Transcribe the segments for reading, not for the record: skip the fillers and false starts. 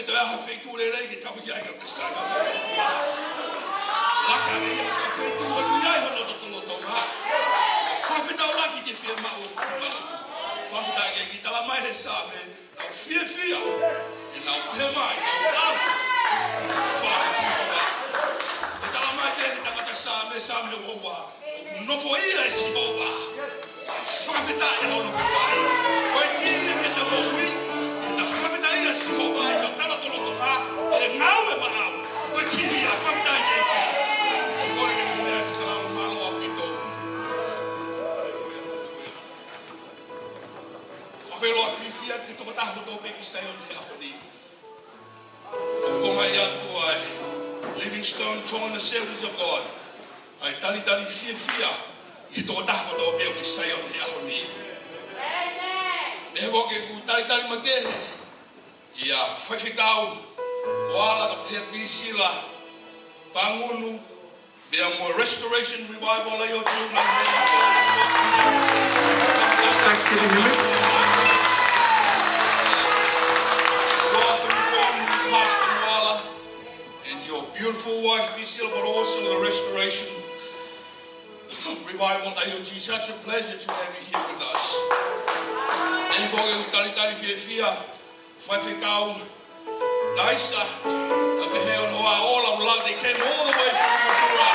te aha feitu le rei ke tau iai o ke sai o laka le ia ka feitu o iai hono to tolo tonga whawhita o laki ke whia mao whawhita ke ki tala mai he sa me au whia e nau he mai nau aru whae si hoa e tala mai te he takata sa me hoa nofo ia e si hoa whawhita e hono ka whae koe tine ke ta mohui whawhita ia si hoa i o tala tolo tonga e ngau e maau koe kihi a whawhita i eki o kore ke tu mea whikalalo malo au ki tō whawheroa whiwhia ke toko taho tō peki Sione ahoni o whomai atu ai Livingstone Tongan Assemblies of God ai tali whiwhia i toko taho tō peki Sione ahoni e woke ku tali matehe ia whaiwhikau o ala ka pēr pīsila whangunu bea mo restoration revival ai o tūna Pastor Moala and your beautiful wife Pīsila, but also the restoration revival AOG. Such a pleasure to have you here with us. E woke ku tali whiwhia whaiwhikau Naisa, a beheo noa all of love, they came all the way from Mufura.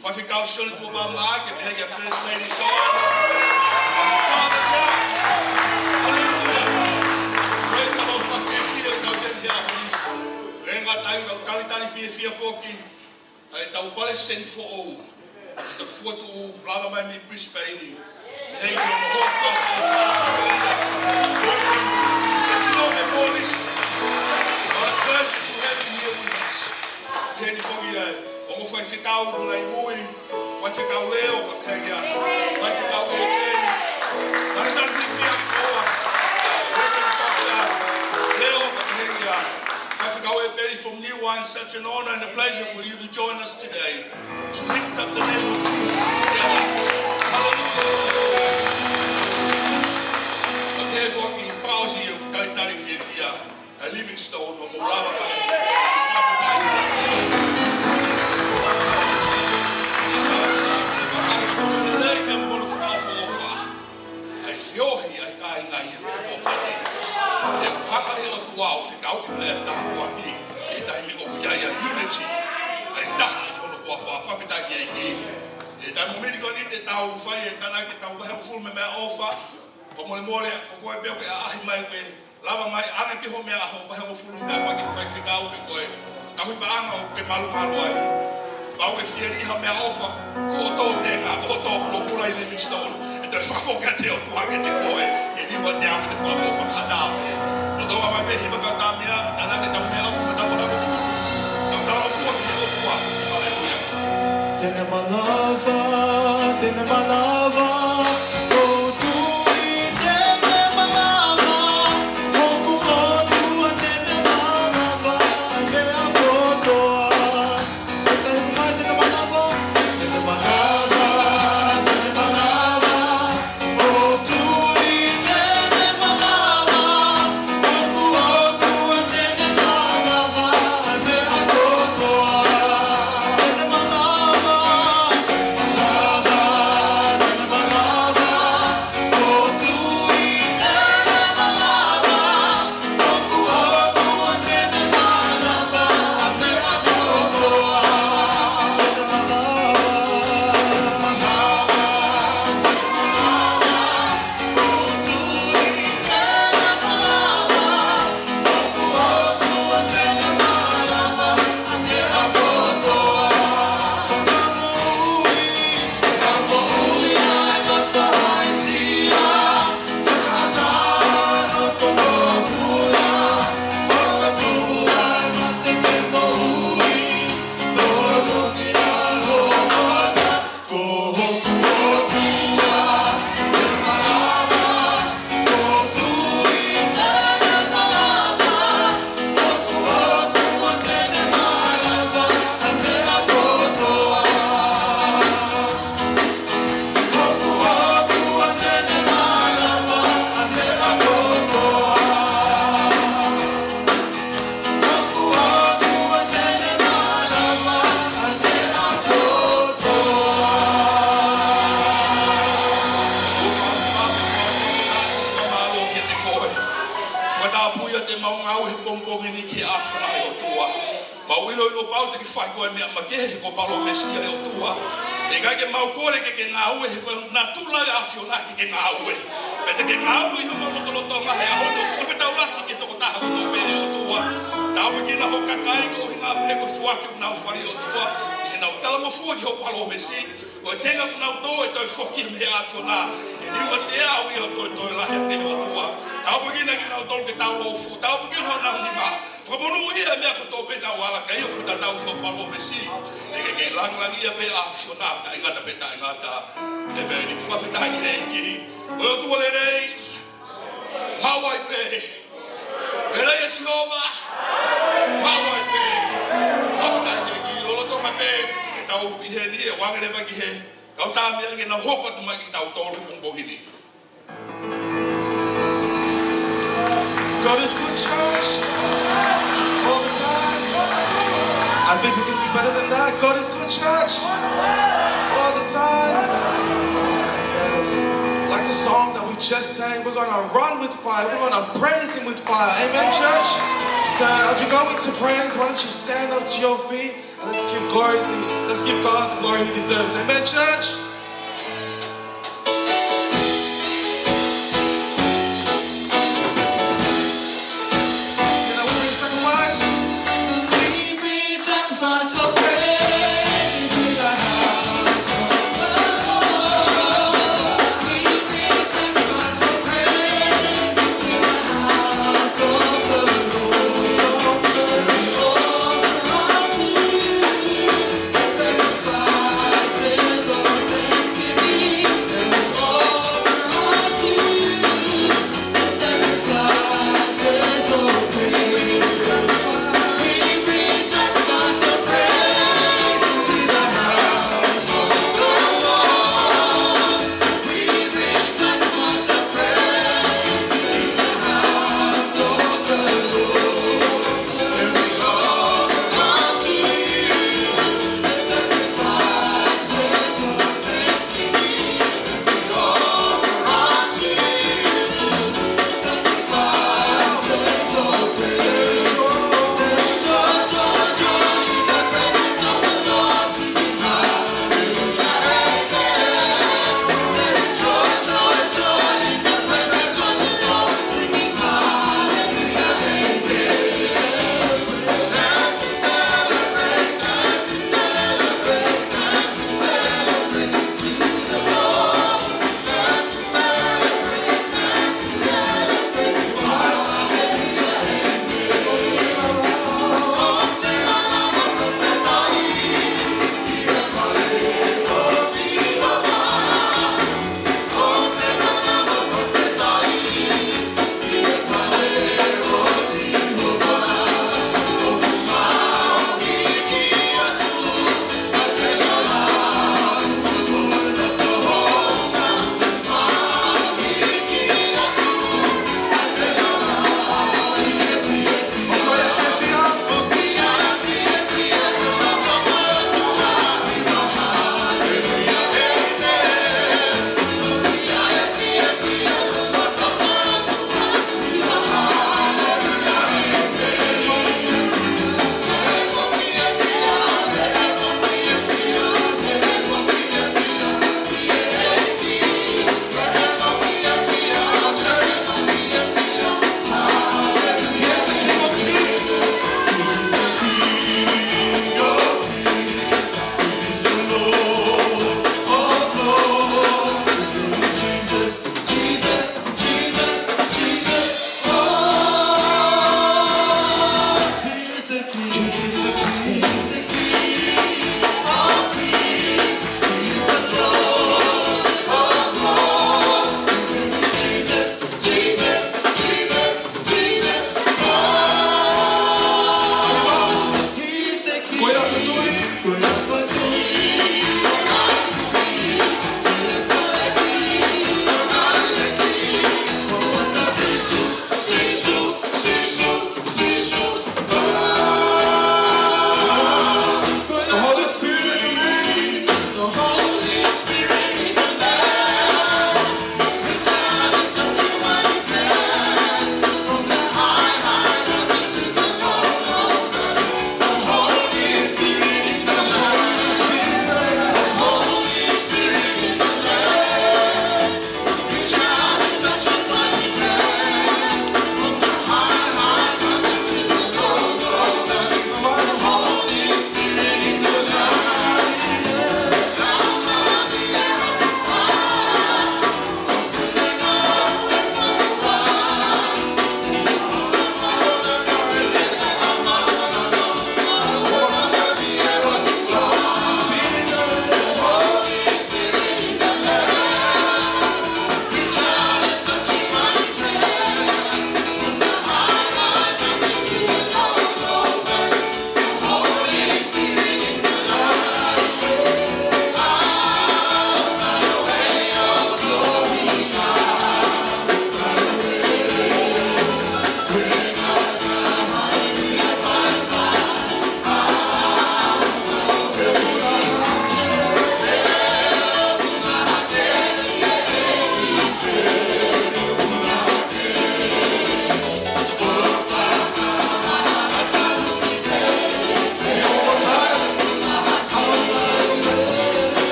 Whaiwhikau Sione Puama, ke behea First Lady Sione, and the Father's house. Hallelujah. Praise the Lord, whaiwhia kau tenhia honi. Renga tai kau tali whiwhia whoki, ai tau pale sen fo ou, e tau fuatu o lava mai mi Brisbane, hei no hofa o whaaka, Esilome Molisi. What a pleasure to have you here with us. Hei ni whoki ai, o mo whaiwhikau munai mui, whaiwhikau leo ka pēgia, whaiwhikau e kēni, tali whiwhia koa, rekana kapia, leo ka pēgia, from New One, such an honor and a pleasure for you to join us today to lift up the name of Jesus together. Hallelujah. Okay, walking pause here, Kaitari Fia, a Livingstone from Molanga. I feel here, I wow, se kau ia tahu aki, kita ini kau ia unity, ai tahu kono kau apa kita ini, kita mungkin kau ni tahu saya karena kita tahu bahawa full memang offer, pemulai kau beli kau ahi mai kau, lama mai ane kau mea kau bahawa full memang bagi five kau kau berangau kau malu-malu ai, bau fieri kau mea offer, kau tahu tengah, kau tahu pelopulai Livingstone, itu fakor kau tahu tu hari itu kau, ini buat dia itu fakor ada. Toma mai pehi baka tamia, nana ke tamia o futa para o fu. Tau tau o fu ki o tua. Aleluia. Tene malava, o tu i tene malava, o ku o tu tene malava, me a kotoa. Tene malava, tene malava. whana e o tua. Ma uilo ilo pau te ki whai koe mea makehe ko palo mesia e o tua. E kai ke mau kore ke ngā ue he koe nā tula e asiona ke ngā ue. Me te ke ngā ue i mau loto ngahe a hono whawhetau laki ke toko taha koto me e o tua. Tau ki na hoka kai ko hi ngā pehe ko suake u nau whai o tua. I he nau talama fua ki ho palo mesi. Ko tenga ku nau tō e toi whoki me e asiona. E niwa te au i o toi lahi a te o tua. Tau ki na ki nau tolu ke tau o fu. Tau ki na nau ni maa. Whamonu ia mea ko tō peta wala ka ia futa tau ko palo mesi. E ke langi ia pe asiona ka ingata peta ingata. E me ni whawheta i heiki. O o tua le rei. Mawai pe. E rei e Sihova. Mawai pe. Whawheta i heiki. Lolo tonga pe. E tau i he ni e wangere waki he. Kau tā mea ke na hoko tuma ki tau tōle pumbohini. God is good, church. All the time. I think we can be better than that. God is good, church. All the time. Yes. Like the song that we just sang, we're going to run with fire. We're going to praise Him with fire. Amen, church? So as we go into praise, why don't you stand up to your feet and let's give glory. Let's give God the glory He deserves. Amen, church? Sacrifices of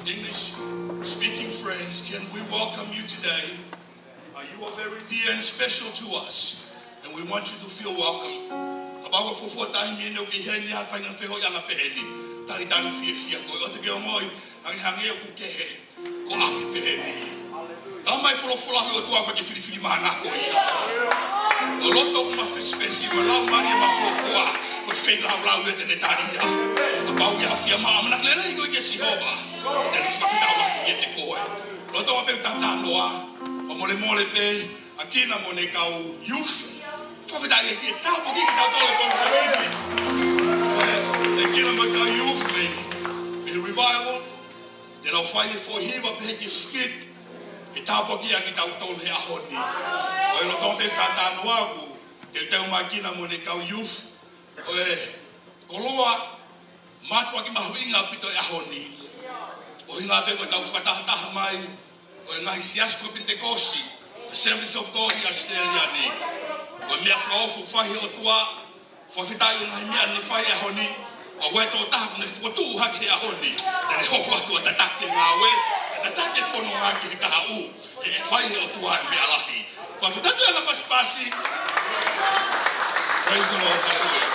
English speaking friends, can we welcome you today? You are very dear and special to us, and we want you to feel welcome. Abawa fofo tahi mene uki heni ha whainga wheho yanga peheni. Tahi taru fia koe. O te keo moi, hangi e ku kehe. Ko aki peheni. Tā mai wholofolahi o tua koe te whiriwhiri mahana koe ia. O loto ma fesfesi, ma lau mani ma wholofoa. O te wheilau lau e tene tari ia. Abau ia whia maa. Mana lera i koe ke sihova. E tene whawhitau laki e te koe. Loto ma peu tatanoa. O mole mole pe. Akina mo ne kau youth. Whawhitai e kia tāpo ki tau tole pōmu kariki. E kina mo kau youth me revival. Te lau whai e whohiwa pehe ki skip. E tāpo ki a ki tau tole he ahoni. O e lo tōpe tātānu aku. Ke tau mai kina mo ne kau youth. O e koloa matua ki mahu inga pito e ahoni. O hinga te ko tau whakataha mai. O e ngahi siasi Pentecosti. Assemblies of God i Australia ni. O mea whaofu whahi o tua, whawhitai o ngai mea ni whai e honi, o we tō taha kone whotu haki e honi, tene hoko atu a tatake ngā we, e tatake whono ngā ki he kaha u, te e whai o tua e mea lahi. Whawhitatu e ka pasipasi. Praise the Lord, hallelujah.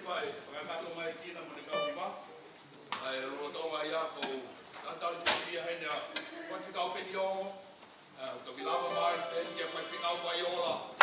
pai, pagkakato mai kina mo ni Kawiwa. Ay luto mai ako. Tatali pia henya. Wat ikaw pinyo. Kabilama mai henya wat ikaw payola.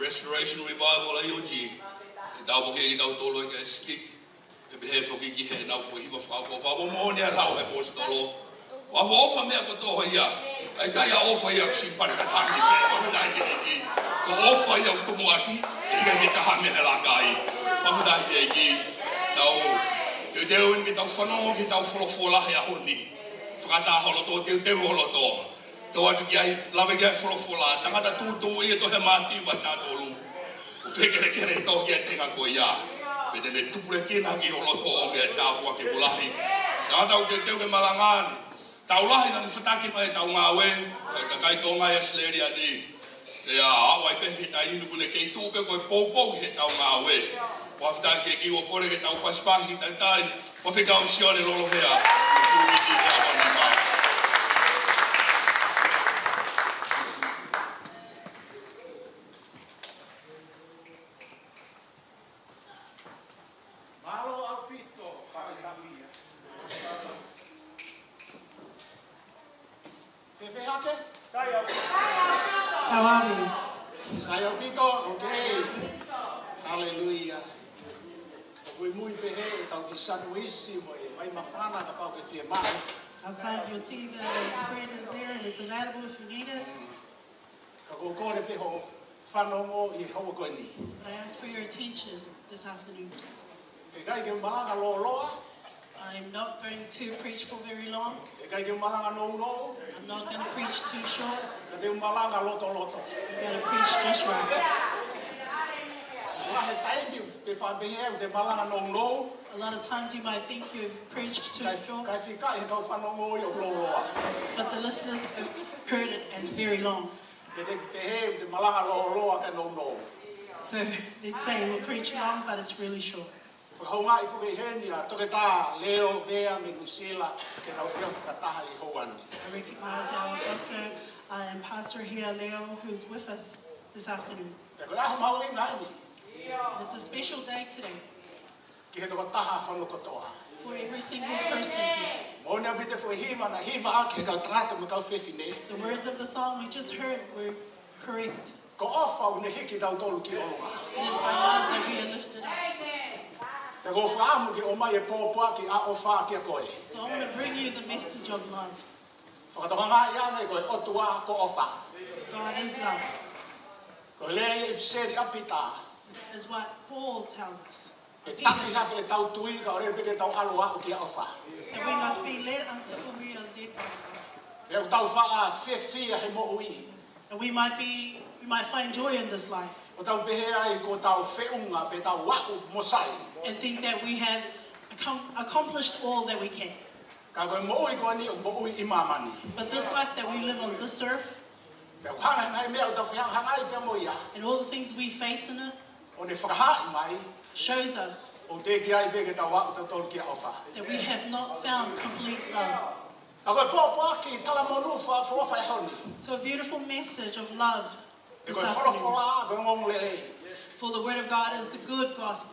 Restoration Revival A.O.G. Tau ke i tau tolo ke skik. Ke behe foki ki he nau fo hiwa whakao whawo mohoni a lau he postolo. Wa ofa mea ko toho ia. Ai kai a ofa ia si pare ka tangi me. Whakutai ke ki. Ko ofa ia kumu aki. E ka ke taha me he lakai. Whakutai ke ki. Tau. Te teo in ke tau whanongo ke tau wholofolahe a honi. Whakata holoto te teo holoto. Tau atu ki ai lawe ki ai wholofola. Tangata tūtō ia to he māti wai tātolu. Whekere kere tau ki ai tenga ko ia. Pete me tupure kena ki holoto o me tāpua ke pulahi. Tangata u te teo ke malangani. taulahi na whataki mai tau ngawe, ka kai tonga e sleria ni. E a awai pe ke tai ni kune kei tupe koe poupou he tau ngawe. Wafta ke kiwa kore ke tau paspasi tai, whawhikau Sione Lolohea. Kuwiki e awa ni mai. How are you? Okay. Hallelujah. Outside you'll see the spread is there and it's available if you need it. But I ask for your attention this afternoon. I'm not going to preach for very long. I'm not going to preach too short. I'm going to preach just right. A lot of times you might think you've preached too short, but the listeners have heard it as very long. So they say we'll preach long, but it's really short. I recognize our doctor and pastor here, Leo, who's with us this afternoon. It's a special day today for every single person here. The words of the song we just heard were correct. It is by love that we are lifted up. So I want to bring you the message of love. God is love. Is what Paul tells us. That we must be led until we are led. And we might find joy in this life. And think that we have accomplished all that we can. But this life that we live on this earth, and all the things we face in it, shows us that we have not found complete love. So a beautiful message of love this afternoon. For the word of God is the good gospel.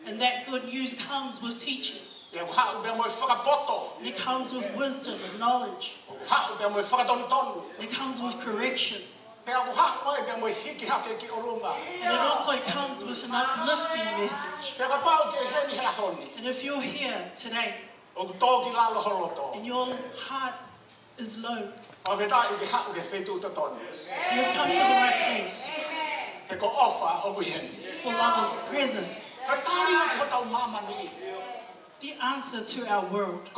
And that good news comes with teaching. And it comes with wisdom and knowledge. And it comes with correction. And it also comes with an uplifting message. And if you're here today and your heart is low, you've come to the right place. For love is present. The answer to our world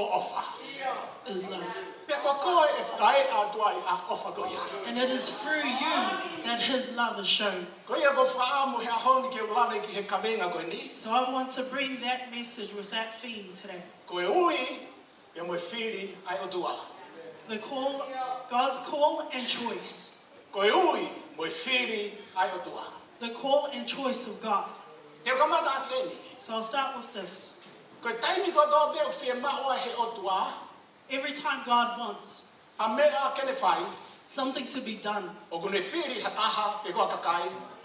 is love. And it is through you that His love is shown. So I want to bring that message with that theme today. The call, God's call and choice. The call and choice of God. So I'll start with this. Every time God wants something to be done,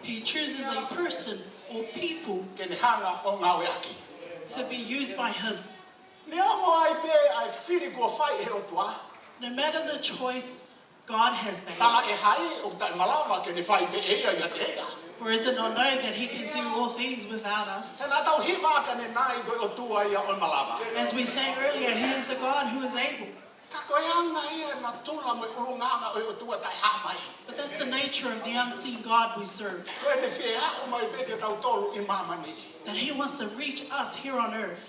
He chooses a person or people to be used by Him. No matter the choice God has made. For is it not known that He can do all things without us? As we sang earlier, He is the God who is able. But that's the nature of the unseen God we serve. That He wants to reach us here on earth.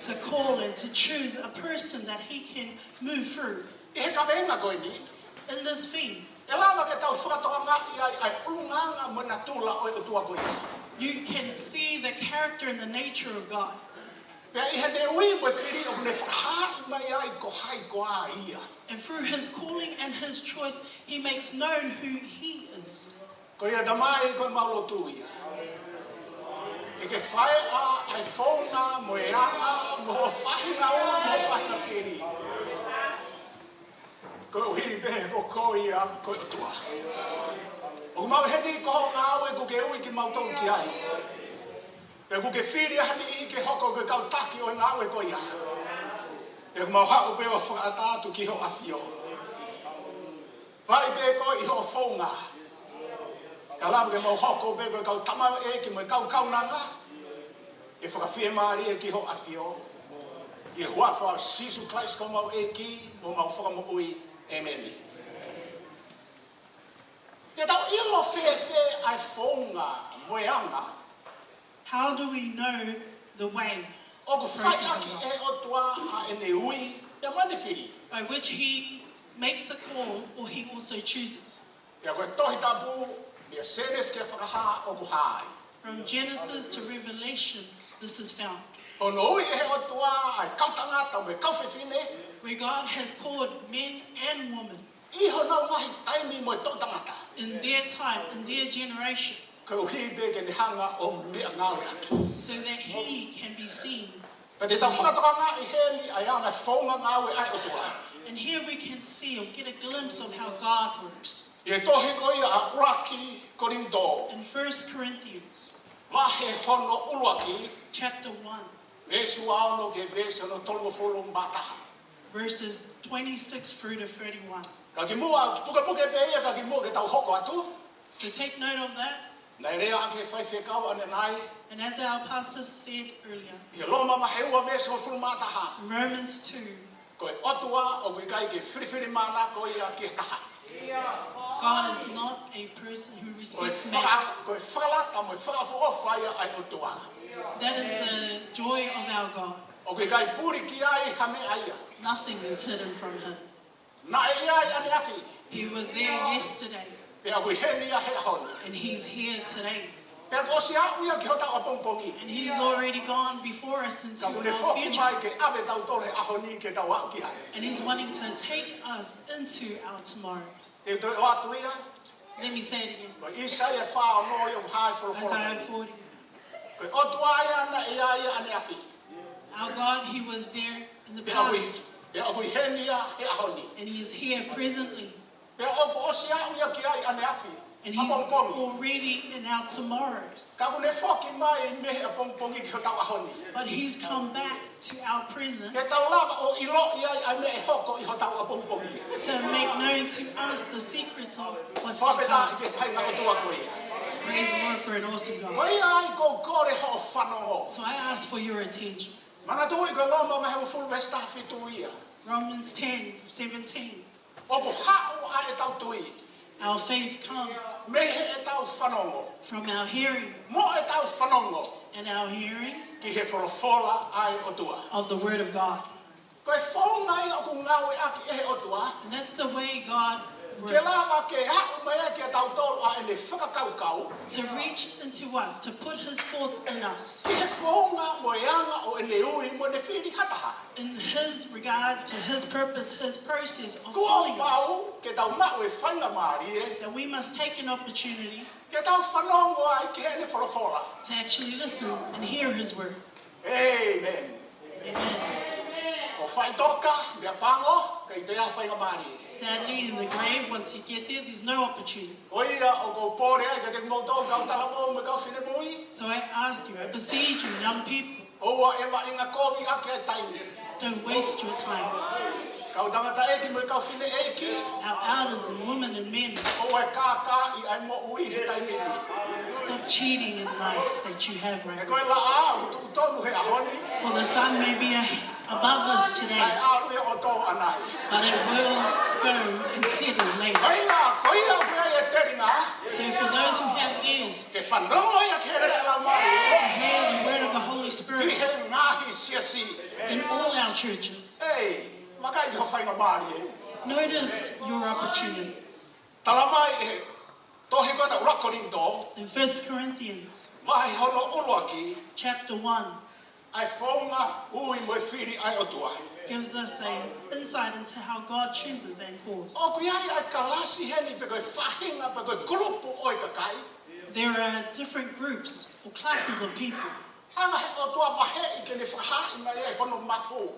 To call and to choose a person that He can move through. In this theme, you can see the character and the nature of God. And through his calling and his choice, he makes known who he is. Amen. How do we know the way? By which he makes a call, or he also chooses. From Genesis to Revelation, this is found. Where God has called men and women in their time, in their generation, so that he can be seen. And here we can see or get a glimpse of how God works. In 1 Corinthians chapter 1, verses 26 through to 31. So take note of that. And as our pastor said earlier, Romans 2, God is not a person who respects men. That is the joy of our God. Nothing is hidden from him. He was there yesterday, and he's here today. And he's already gone before us into our future. And he's wanting to take us into our tomorrows. Let me say it again. Isaiah 40. Our God, he was there in the past, and he is here presently. And he's already in our tomorrows. But he's come back to our present to make known to us the secrets of what's to come. Praise the Lord for an awesome God. So I ask for your attention. Romans 10:17. Our faith comes from our hearing, and our hearing of the Word of God. And that's the way God works. To reach into us, to put his thoughts in us. In his regard to his purpose, his process of calling us. That we must take an opportunity to actually listen and hear his word. Amen. Amen. Sadly, in the grave, once you get there, there's no opportunity. So I ask you, I beseech you, young people, don't waste your time. Our elders and women and men, stop cheating in life that you have right now. For the sun may be above us today, but it will go and settle later. So for those who have ears to hear the word of the Holy Spirit in all our churches, notice your opportunity. In 1 Corinthians chapter 1, Ai fonga ui mo firi ai otua. Gives us an insight into how God chooses and calls. O kui ai kalasi heni pe koe whahinga pe koe grupu oi kakai. There are different groups or classes of people Hanga he otua mahe I ke ne whahai mai e hono mafu.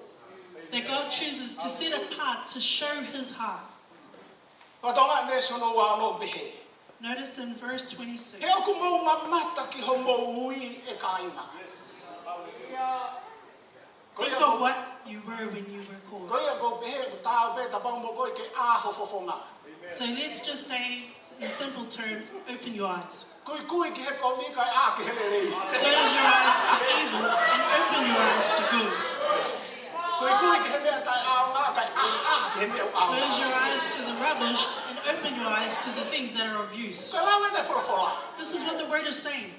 that God chooses to set apart to show his heart. Patonga ne sono wa no behe. Notice in verse 26. He oku mau mamata ki homo ui e kainga. Think of what you were when you were called. Koia ko behe ko tau be tabang mo koe ke aho fofonga. So let's just say, in simple terms, open your eyes. Kui kui ki he komi kai a ki hele rei. Close your eyes to evil and open your eyes to good. Kui kui ki he mea kai ao ngā kai a ki he mea ao Close your ngā. eyes to the rubbish and open your eyes to the things that are of use. Ka lawe ne whorowhora. This is what the word is saying.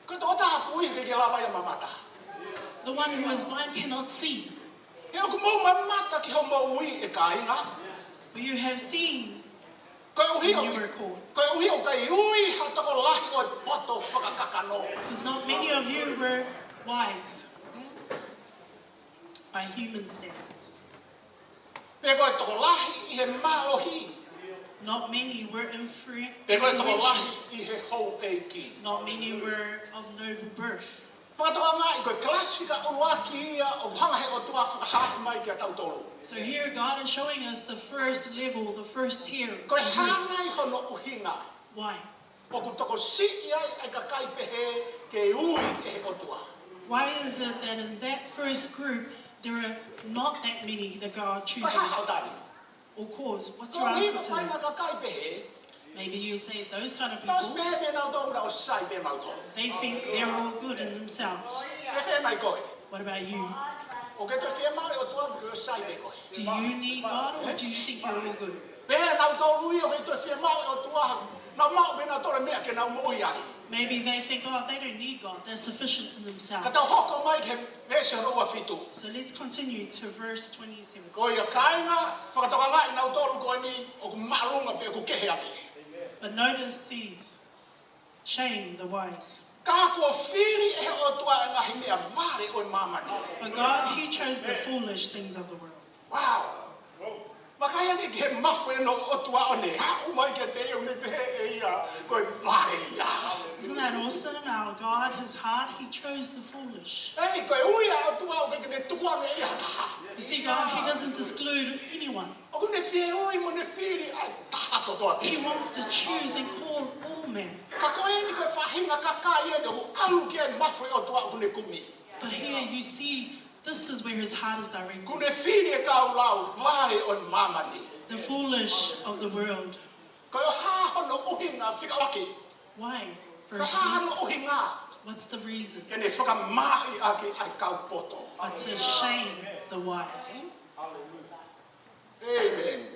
Ko tō taha kui he ke lawa ia mamata. The one who is blind cannot see. He oku mau mamata ki homo ui e kainga. But you have seen Koe uhi when o you were called. Koe uhi o kai ui hatako lahi o poto whakakakano. Because not many of you were wise by human standards. Pe koe toko lahi I he malohi. Not many were influential. Pe koe toko lahi I he hou e ki. Not many were of noble birth. Whakatoa ngā I koe klasika o waki ia o hanga he o tua whakahai mai ki a tau tolu. So here God is showing us the first level, the first tier. Koe hāngai hono uhinga. Why? O ku toko si iai ai ka kai pehe ke ui ke he o tua. Why is it that in that first group there are not that many that God Koe chooses hāhau tari. or calls? What's Koe your answer uhinga to mai na that? ka kai pehe. Maybe you say those kind of Nos people, pehe me nau tōu na o sai pe mau tōu. they think they're all good in themselves. Pe whea nai koe. What about you? O ke te whea mai o tua pe koe sai pe koe. Do you need God or do you think you're all good? Pehe nau tōu lui o ke te whea mai o tua. Nau mau me nau tōre mea ke nau mo iai. Maybe they think, oh, they don't need God. They're sufficient in Ka themselves. tau hoko mai ke mese roa fitu. So let's continue to verse 27. Ko ia kainga, whakatoka ngai nau tōru koe ni o ku maalunga pe o ku kehe ape. But notice these. Shame the wise. Ka kua whiri e o tua e ngahi mea vare o mamani. But God, he chose the foolish things of the world. Wow! Makaya ni ke mafu e no o tua o ne. Ha umai ke te o ne pehe e ia koe vare ia. Isn't that awesome? Our God, his heart, he chose the foolish. Ei, koe uia o tua o ke ne tukua me ia taha. You see, God, he doesn't exclude anyone. O ku ne whie ui mo ne whiri ai taha to toa He pe. wants to choose and call all men. Ka koe ni koe whahinga ka kai e ne o alu ke mafu e o tua o ku ne kumi. But here you see, this is where his heart is Ku directed. ne whiri e kau lau vare o mamani. The foolish of the world. Koe o hahono uhinga whikawaki. Why? Ka Firstly, hahono uhinga. what's the reason? Ke ne whakamai ake ai kau poto. But to shame the wise. Amen.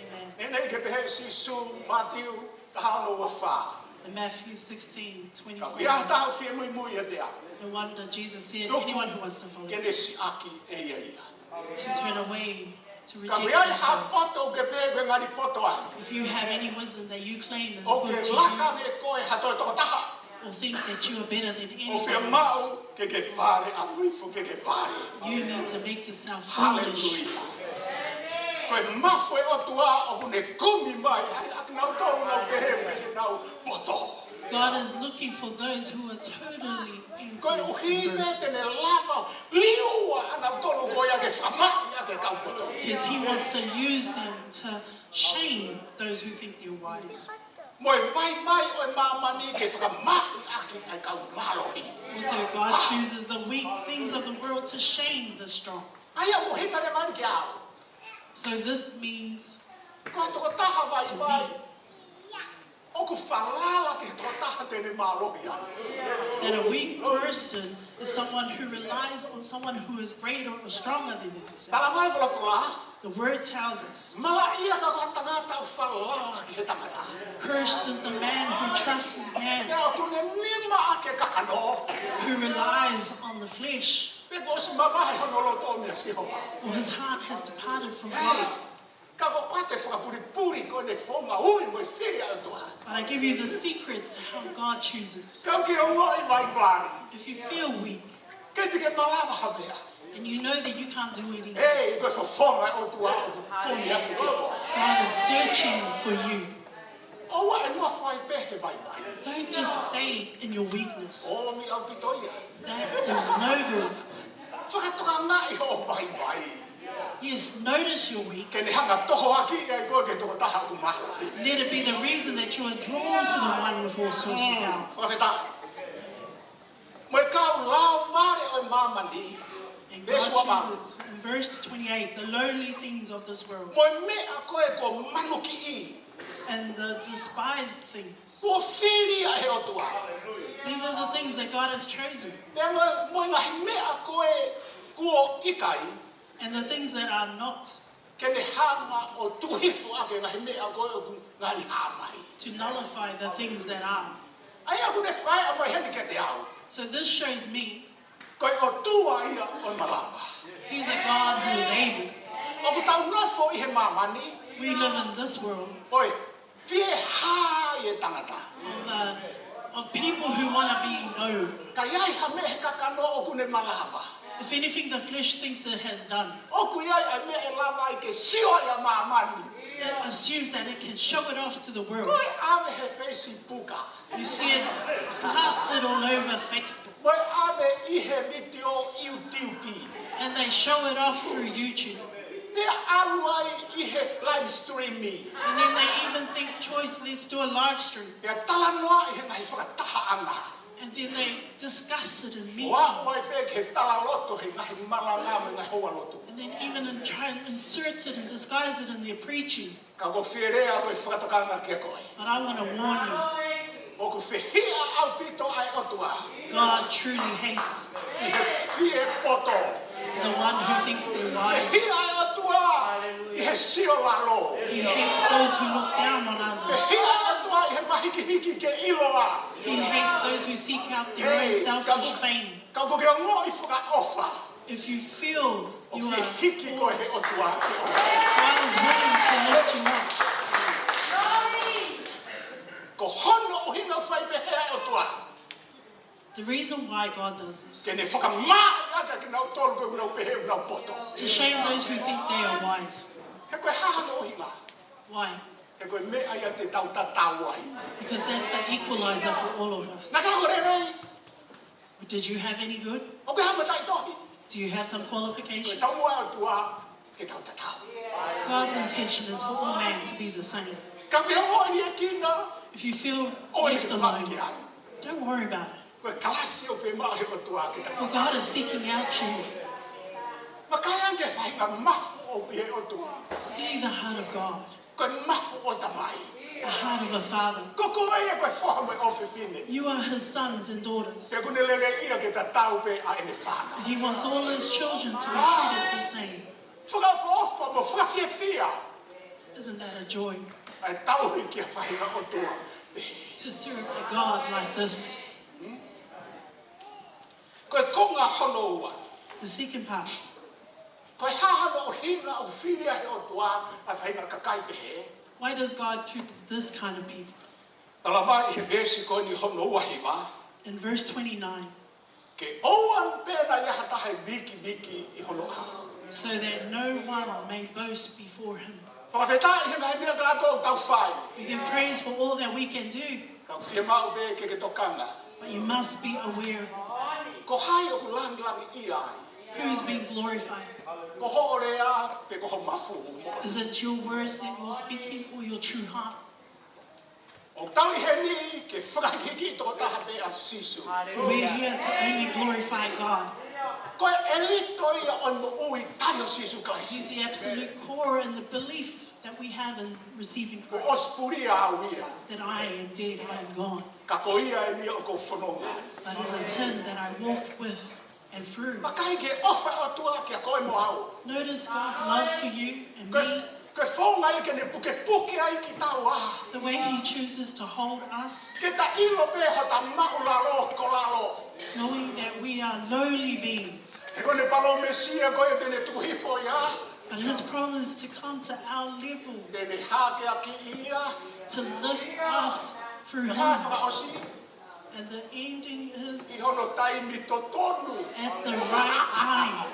Amen. E nei ke pehe si su Matthew ka hahono wa wha. In Matthew 16, Ka 24, ia tahu whie mui mui e tea. no wonder Jesus said, Look. anyone who wants to follow, Ke ne si aki e ia ia. to turn away, to Ka reject mea i ha yourself. poto ke pe ke ngari poto ai. If you have any wisdom that you claim is O good ke to laka you, me koe hatoi toko taha. or think that you are better than O whia anyone else, mau ke vare a muifu ke vare. you need to make yourself foolish. Hallelujah. Koe mafu e o tua o kune kumi mai. Ai ak nau tolu nau pehe pehe nau poto. God is looking for those who are totally Koe empty. uhipe and broken. tene lava liua anau tolu koe ake whamai ake kau poto. Because he wants to use them to shame those who think they're wise. Moe vai mai o mamani ke whakamai ake ai kau malori. Also, God chooses the weak things of the world to shame the strong. Ai a muhina re man ke au. So this means Koe toko taha vai vai. O ku whalala ke toko taha tene malori ai. that a weak person is someone who relies on someone who is greater or stronger than himself. Tala mai wala whala. The word tells us, Mala ia ka ka tangata o whalala ki he tangata. cursed is the man who trusts his man, Pea ku ne nima ake kakano. who relies on the flesh, Pe ko si mamahe honolo tō mea si hoa. or his heart has departed from Hey, God. ka ko ate whakapuripuri ko ne whonga ui mo i whiri au toa. But I give you the secret to how God chooses. Ka ki o ngoi vai vai. If you feel weak, And you know that you can't do anything. God is searching for you. Don't just stay in your weakness. That is no good. Yes, notice you're weak. Let it be the reason that you are drawn to the one with all sorts of power. And God chooses, in verse 28, the lowly things of this world and the despised things. These are the things that God has chosen. And the things that are not. To nullify the things that are. So this shows me He's a God who is able. We live in this world of people who want to be known. If anything the flesh thinks it has done, it assumes that it can show it off to the world. You see it plastered all over Facebook. And they show it off through YouTube. And then they even think, choice, let's do a live stream. And then they discuss it in meetings. And then even try and insert it and disguise it in their preaching. But I want to warn you. God truly hates the one who thinks they're wise. He hates those who look down on others. He hates those who seek out their own selfish fame. If you feel you are poor, God is willing to lift you up. The reason why God does this, to shame those who think they are wise. Why? Because that's the equalizer for all of us. Did you have any good? Do you have some qualification? God's intention is for all man to be the same. If you feel left alone, don't worry about it. For God is seeking out you. See the heart of God. A heart of a father. You are his sons and daughters. And he wants all his children to be treated the same. Isn't that a joy? To serve a God like this. The second part. Why does God choose this kind of people? In verse 29. So that no one may boast before him. We give praise for all that we can do. But you must be aware who's being glorified. Is it your words that you're speaking or your true heart? For we're here to only glorify God. He's the absolute core and the belief that we have in receiving Christ. That I am dead, I am gone. But it is him that I walk with and through. Notice God's love for you and me. The way he chooses to hold us. Knowing that we are lowly beings. But his promise to come to our level. To lift us through him. And the ending is at the right time.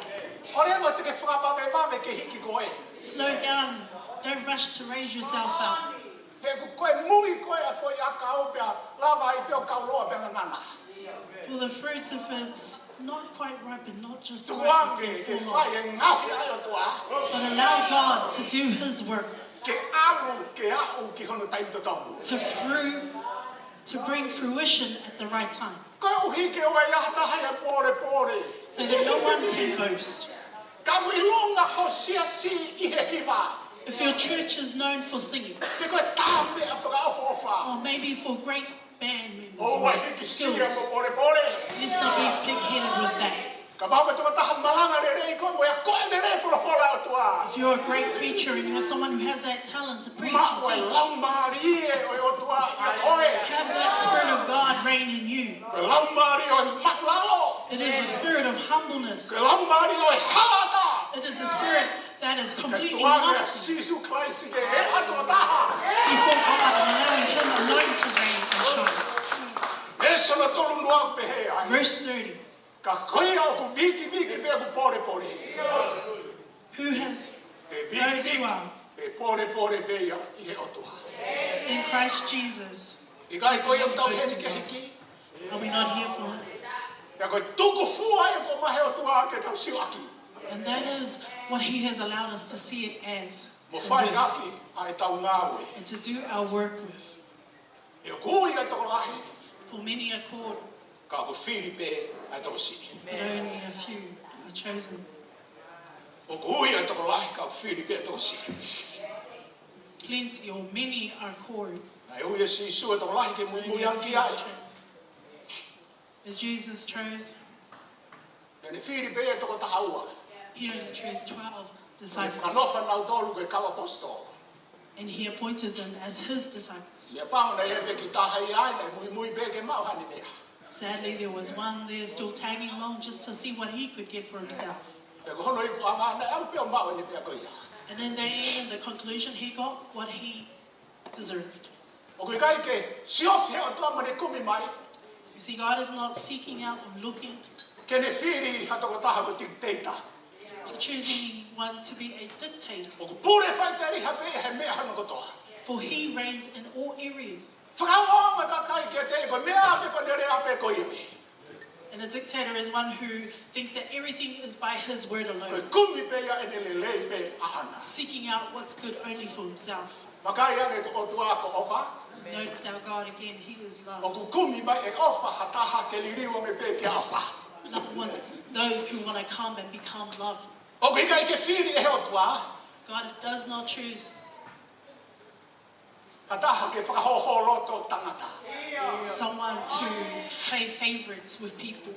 Slow down. Don't rush to raise yourself up. For the fruit, if it's not quite ripe and not just ripe, it can fall off. But allow God to do His work. To bring fruition at the right time. So that no one can boast. If your church is known for singing, or maybe for great band members or skills, let's not be pig-headed with that. If you're a great preacher and you're someone who has that talent to preach and teach, have that Spirit of God reign in you. It is the spirit of humbleness. It is the spirit that is completely humble before God and allowing Him alone to reign and shine. Verse 30. Who has those who are in Christ Jesus? Are we not here for Him? And that is what He has allowed us to see it as. And to do our work with. For many are called, but only a few are chosen. Plenty or many are called. As Jesus chose, He only chose 12 disciples. And He appointed them as His disciples. Sadly, there was one there still tagging along just to see what he could get for himself. And in the end, in the conclusion, he got what he deserved. You see, God is not seeking out and looking to choose anyone to be a dictator. For He reigns in all areas. And a dictator is one who thinks that everything is by his word alone, seeking out what's good only for himself. Notice our God again, He is love. Love wants those who want to come and become love. God does not choose someone to play favorites with people.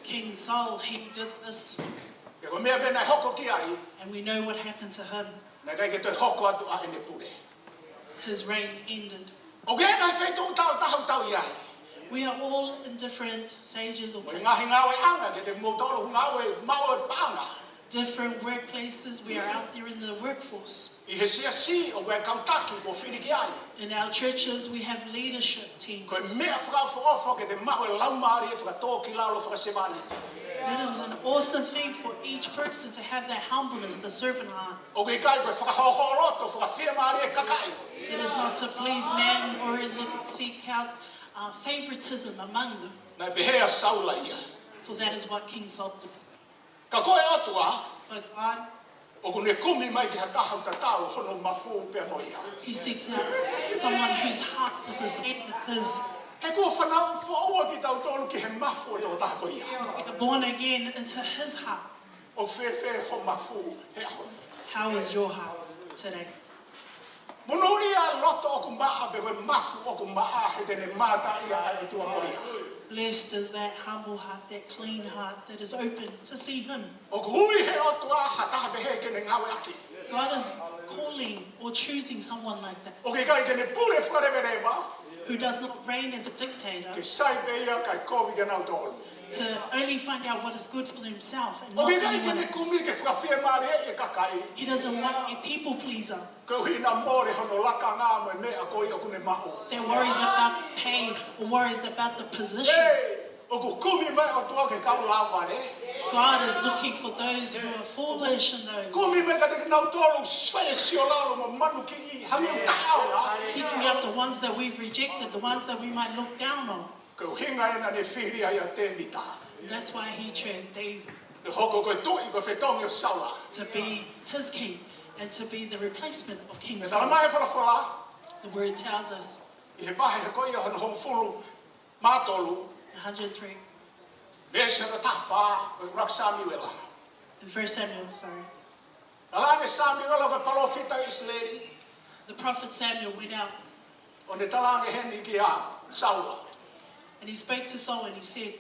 King Saul, he did this. And we know what happened to him. His reign ended. We are all in different stages of life. Different workplaces, we are out there in the workforce. In our churches, we have leadership teams. It is an awesome thing for each person to have that humbleness, the servant heart. It is not to please man, or is it seek out favoritism among them. For that is what King Saul did. But God, He seeks out someone whose heart is the same as His. Born again into His heart. How is your heart today? Blessed is that humble heart, that clean heart that is open to see Him. God is calling or choosing someone like that, who does not reign as a dictator, to only find out what is good for himself and not anyone else. He doesn't want a people pleaser that worries about pay or worries about the position. God is looking for those who are foolish and those seeking out the ones that we've rejected, the ones that we might look down on. That's why he chose David to be his king and to be the replacement of King Saul. The word tells us 103 in 1 Samuel, sorry. The prophet Samuel went out and he spoke to Saul and he said,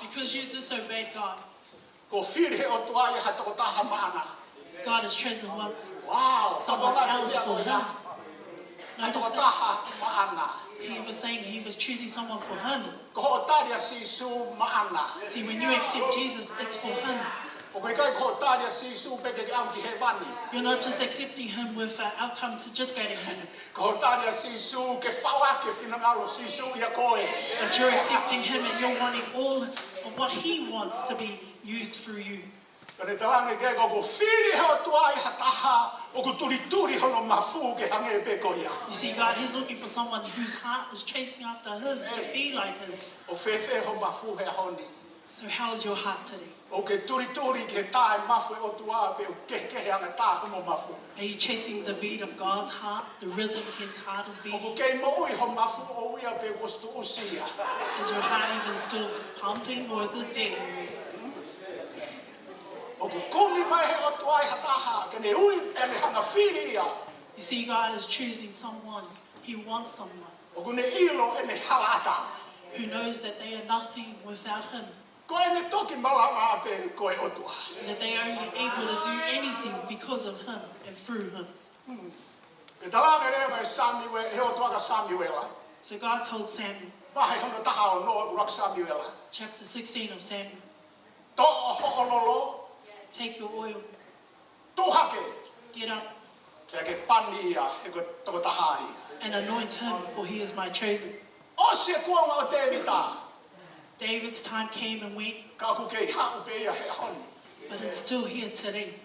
because you disobeyed God, God has chosen someone else for him. Notice that he was saying he was choosing someone for him. See, when you accept Jesus, it's for him. You're not just accepting him with an outcome to just go to heaven. But you're accepting him and you're wanting all of what he wants to be used through you. You see, God, he's looking for someone whose heart is chasing after his to be like his. So how is your heart today? Are you chasing the beat of God's heart, the rhythm his heart is beating? Is your heart even still pumping or is it dead? You see, God is choosing someone. He wants someone who knows that they are nothing without him. That they are only able to do anything because of him and through him. So God told Samuel, chapter 16 of Samuel, take your oil, get up, and anoint him, for he is my chosen. David's time came and went, but it's still here today.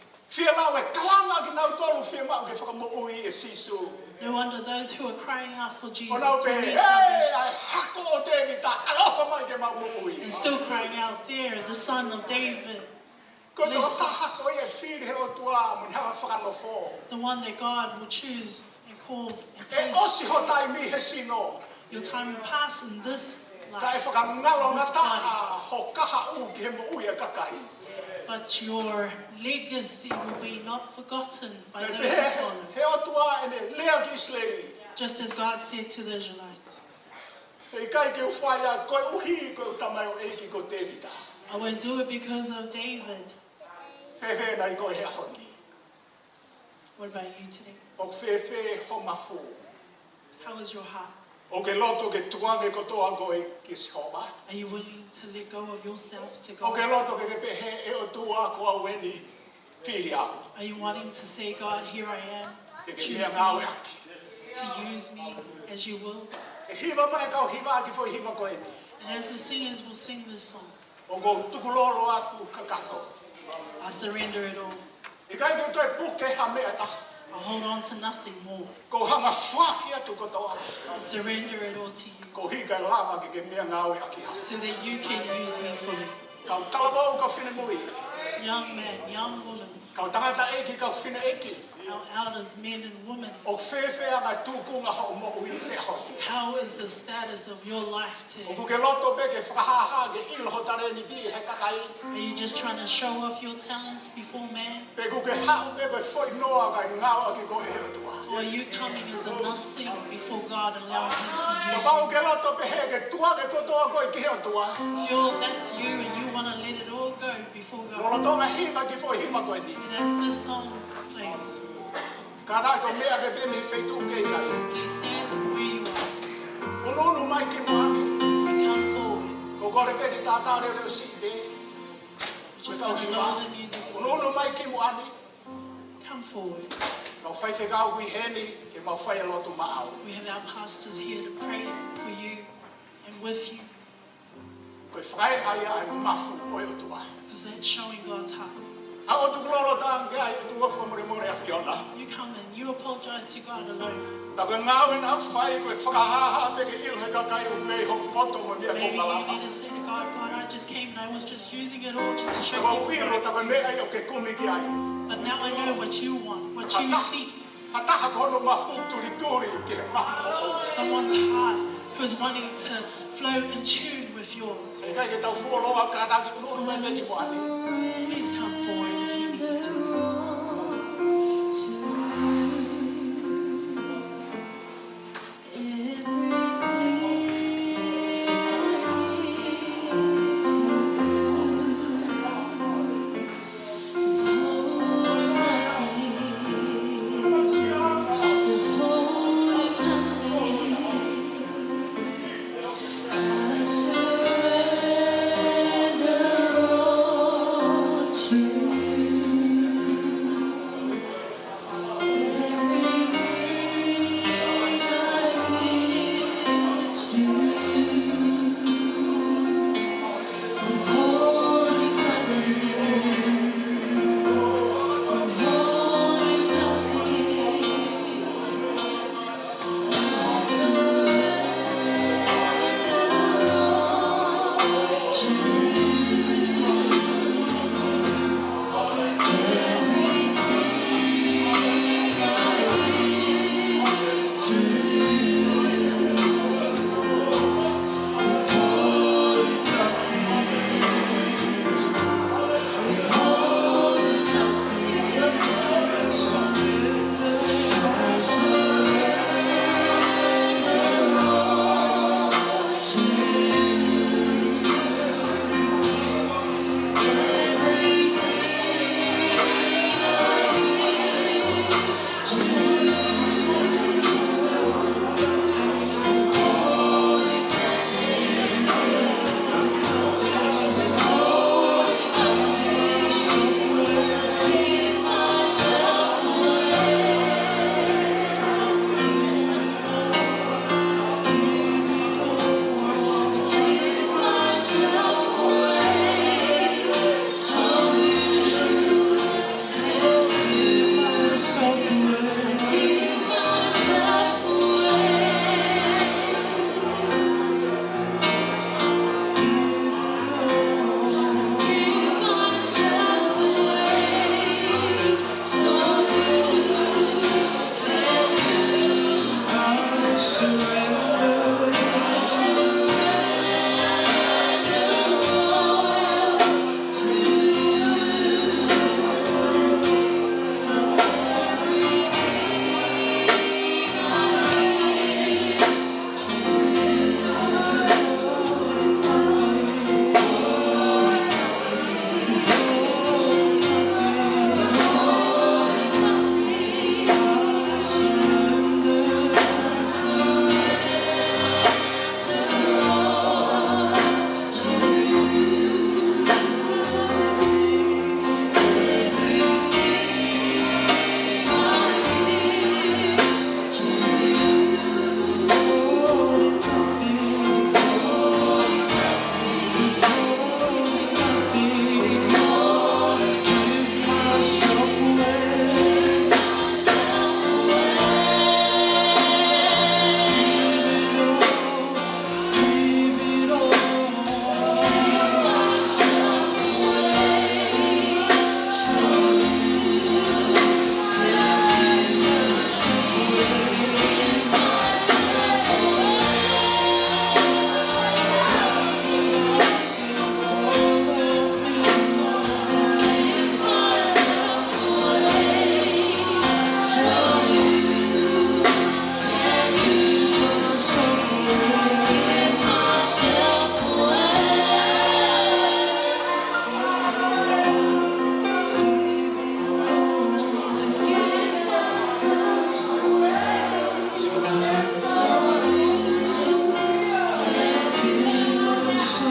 No wonder those who are crying out for Jesus and still crying out there, the son of David, the one that God will choose and call and place. Your time will pass in this life, but your legacy will be not forgotten by those who follow. Just as God said to the Israelites, I won't do it because of David. What about you today? How is your heart? Are you willing to let go of yourself to God? Are you wanting to say, God, here I am, choose me, to use me as you will? And as the singers will sing this song, I surrender it all. I hold on to nothing more. I surrender it all to you, so that you can use me fully. Young man, young woman, our elders, men and women, how is the status of your life today? Are you just trying to show off your talents before man? Or are you coming as a nothing before God, allowing him to use you? If that's you and you want to let it all go before God, and as this song plays, please stand where you are. Mogore pedi tata reo reo si be. Just gonna lower the music. Uno mai ki moani. Come forward. No fai fega wi heni ke mau fai lotu maau. We have our pastors here to pray for you and with you. Koe fai ai ai mafu o tua. Because that's showing God's heart. Ha o tu gloro dan gai o tu ngofo more more afiona. You come and you apologize to God alone. Na koe ngau en au fai koe whakahaha peke ilhe kakai o mei ho poto mo mea Maybe kongalama. you need to say to God, God, I just came and I was just using it all just to show Koe you. uiro ta koe mea ai o ke kumi ki ai. But now I know what you want, what you seek. Hataha kono mafu turi turi ke mafu o. Someone's heart who is wanting to flow in tune with yours. E kai ke tau fuoloa ka taki uno mai me ki moani. Please come forward if you need to.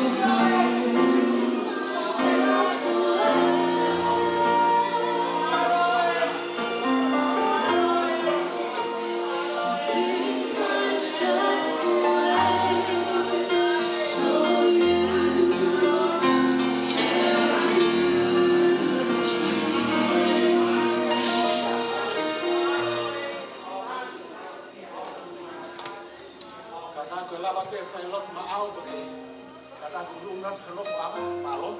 myself lava te whai lot ma au ke kata kurunga ke lo whaka palo.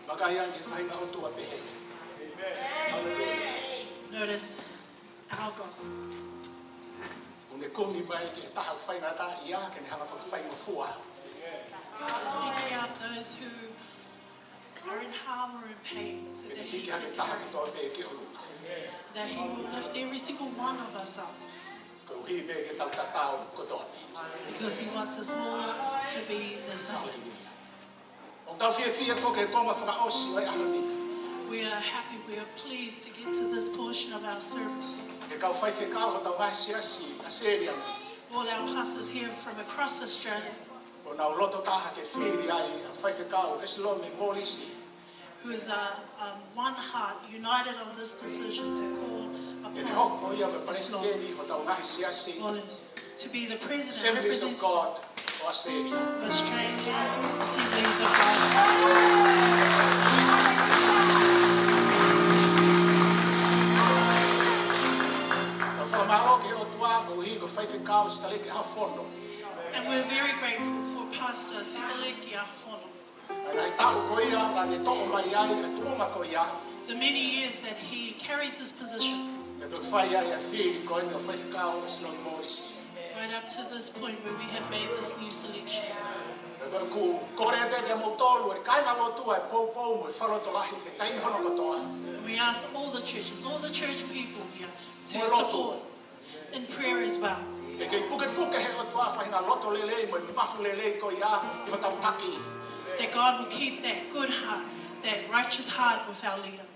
Makaya ke whai na otua pehe. Notice our God. Une komi mai ke taha whai na ta ia ke ne hanga whai mo fua. Seeking out those who are in harm or in pain, so that He will lift every single one of us up. Because He wants us all to be the same. We are happy, we are pleased to get to this portion of our service. All our pastors here from across Australia, who is one heart, united on this decision to call upon Esilome to be the president and representative of Australian Assemblies of God. And we're very grateful for Pastor Sione Hafono. The many years that he carried this position. Right up to this point where we have made this new selection. We ask all the churches, all the church people here to support in prayer as well. That God will keep that good heart, that righteous heart with our leader.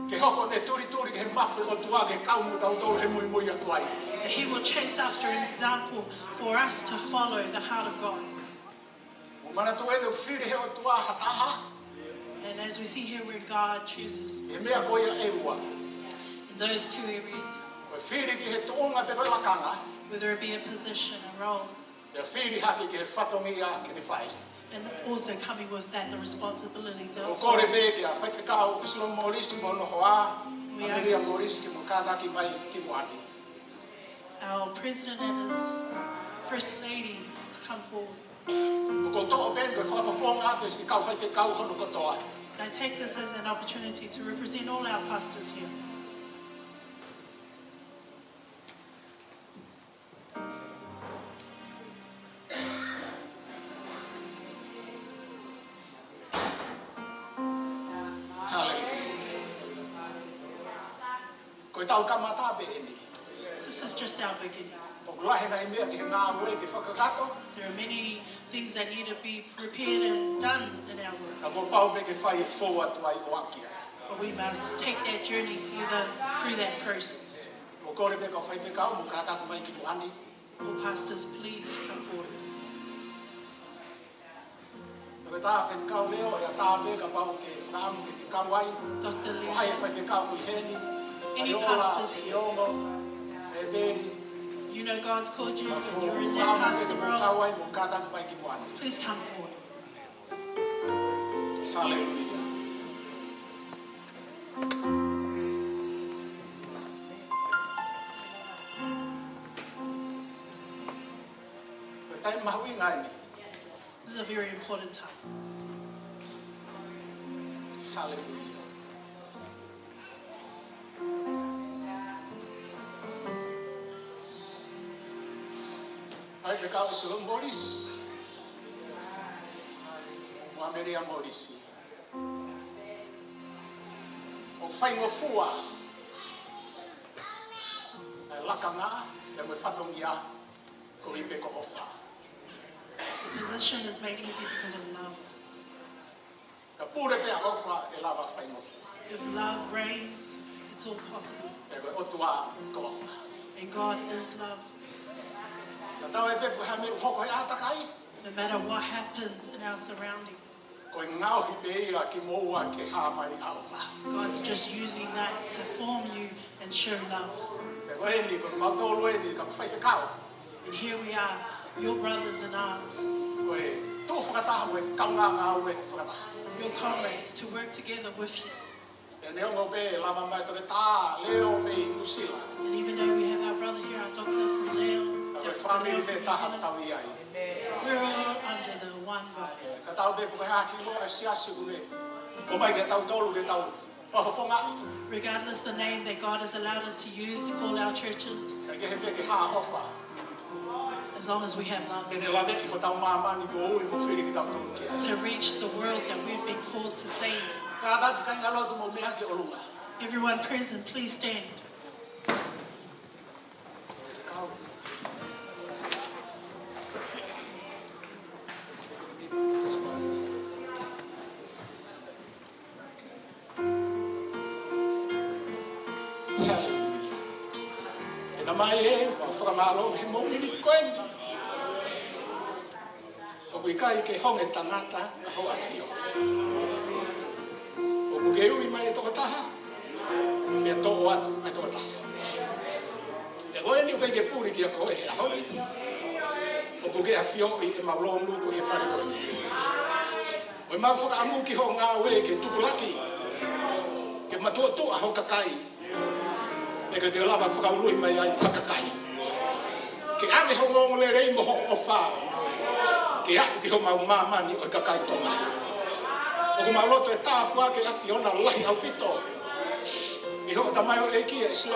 That He will chase after an example for us to follow the heart of God. And as we see here where God chooses in those two areas, whether it be a position, a role, and also coming with that the responsibility. We ask our President and his First Lady to come forward. And I take this as an opportunity to represent all our pastors here. This is just our beginning. There are many things that need to be prepared and done in our work. But we must take that journey together through that process. All pastors, please come forward. Dr. Lee, any pastors here, you know God's called you, and you're in that pastor role, please come forward. Hallelujah. This is a very important time. Hallelujah. Ai pe ka Esilome Molisi. Wa Maria Molisi. O fai mo fua. Ai lakanga le mo fatongia ko ipe ko ofa. The position is made easy because of love. Ka pure pe ofa e lava fai mo fua. If love reigns, it's all possible. E o tua ko ofa. And God is love. No matter what happens in our surrounding, God's just using that to form you and show love. And here we are Your brothers in arms. Your comrades to work together with you. And even though we have our brother here, our doctor from Leo, we're all under the one God. Regardless the name that God has allowed us to use to call our churches, as long as we have love, to reach the world that we've been called to save. Everyone present, please stand.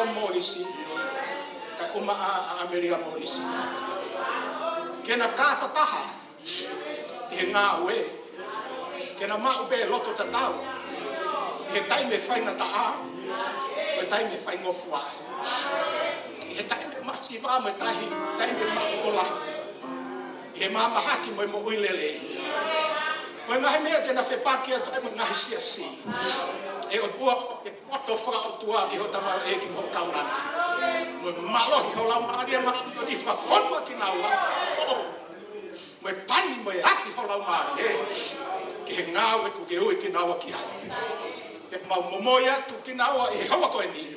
Molisi, Molisi. Kena kasa taha, ngāwe, kena maupe loto tatau, taime whainga taa, taime whainga fua. Taime masiva me taime maola, mama haki mo uilele. Mo ngahi mea tena whepakia taime ngahi siasi. O tua to fra o tua ki ho tama ki ho kaurana mo malo ki ho la maria ma ni fa forma ki na wa mo pani mo afi ho la ma ki ngawe ku ke o ki na wa ki ha te ma mo ya tu ki na wa e ho ko ni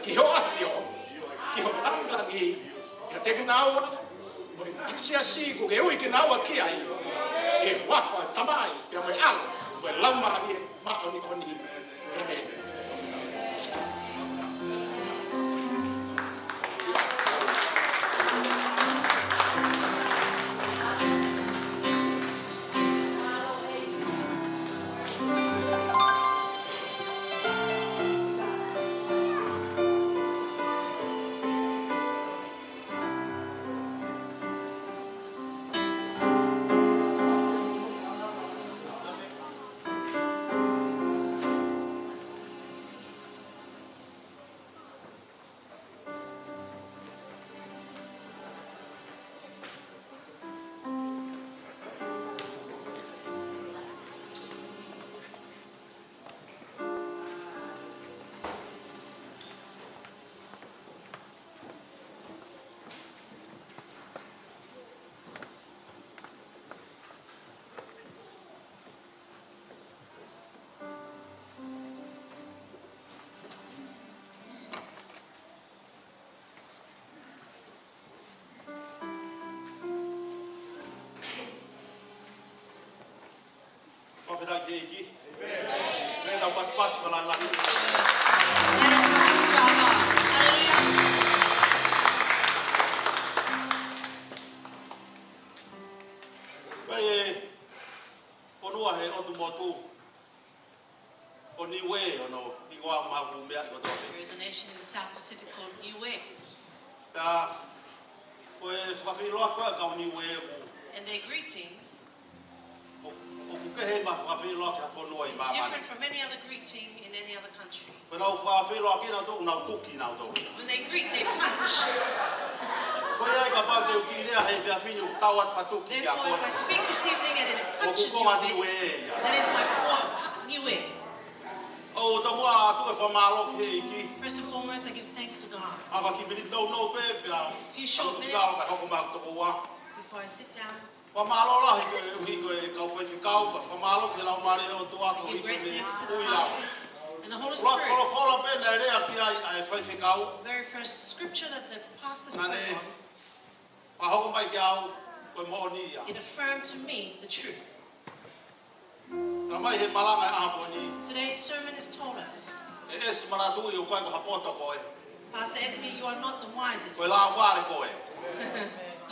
ki ho afi ki ho la ni ya te ki na wa mo ki si ku ke o ki na wa ki ai e wa fa tamai pe mo al mo la ma ni ma oni oni. Amen. A.O.G. Mereka pas-pas melalui. Baik, onua he otu motu. Oniwe ono iwa magumbe ato. There is a nation in the South Pacific called Niue. Da, koe whawhiroa koe ka Niue. And their greeting is different from any other greeting in any other country. When they greet, they punch. Therefore, if I speak this evening and it punches you, that is my Niue. First and foremost, I give thanks to God. A few short minutes before I sit down. Give great thanks to the pastors and the Holy Spirit. The very first scripture that the pastors put on It affirmed to me the truth. Today's sermon has told us, Pastor Essie, you are not the wisest.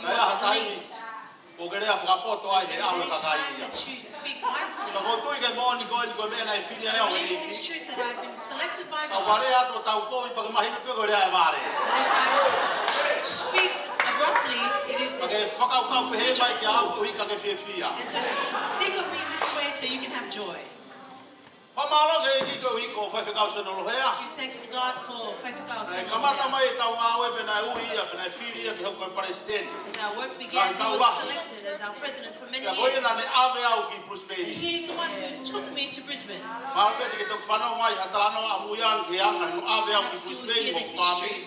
You are the least. There is any time that you speak wisely. Believe in this truth that I've been selected by God. That if I speak abruptly, it is this. And so think of me this way so you can have joy. Give thanks to God for As our work began, he was selected as our president for many years. And he's the one who took me to Brisbane. Perhaps you will hear the history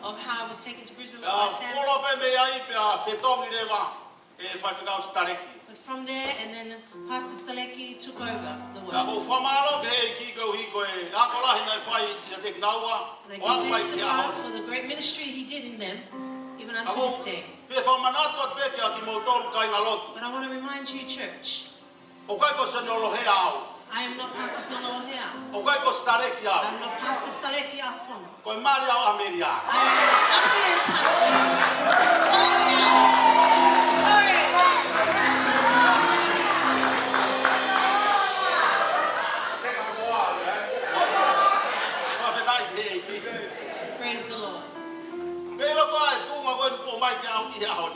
of how I was taken to Brisbane with my family. But from there, and then Pastor Staleki took over the work. And I give thanks to God for the great ministry he did in them, even unto this day. But I want to remind you, church, I am not Pastor Sione Lolohea. I am not Pastor Staleki Afono. I am Afia's husband. Praise the Lord.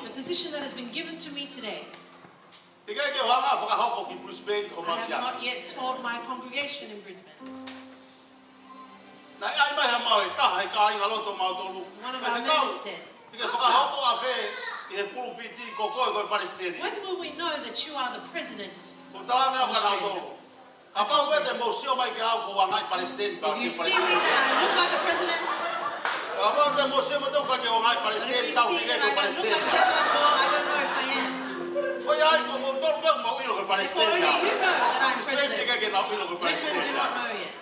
The position that has been given to me today, I have not yet told my congregation in Brisbane. One of our members said, when will we know that you are the president of Australia? I told them, if you see me that I look like a president, but if you see that I don't look like a president, well, I don't know if I am. If only you know that I'm president. Brisbane do not know yet.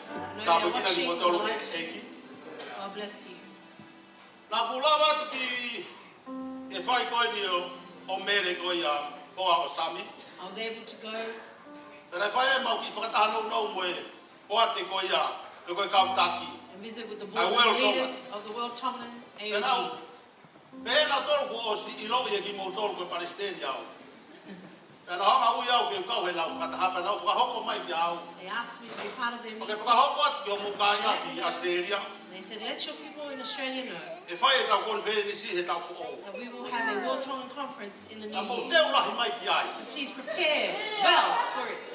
I know you're watching the live stream. God bless you. I was able to go. And visit with the board of leaders of the World Tongan A.O.G. They asked me to be part of their meeting. They said, let your people in Australia know that we will have a World Tongan conference in the new year. And please prepare well for it.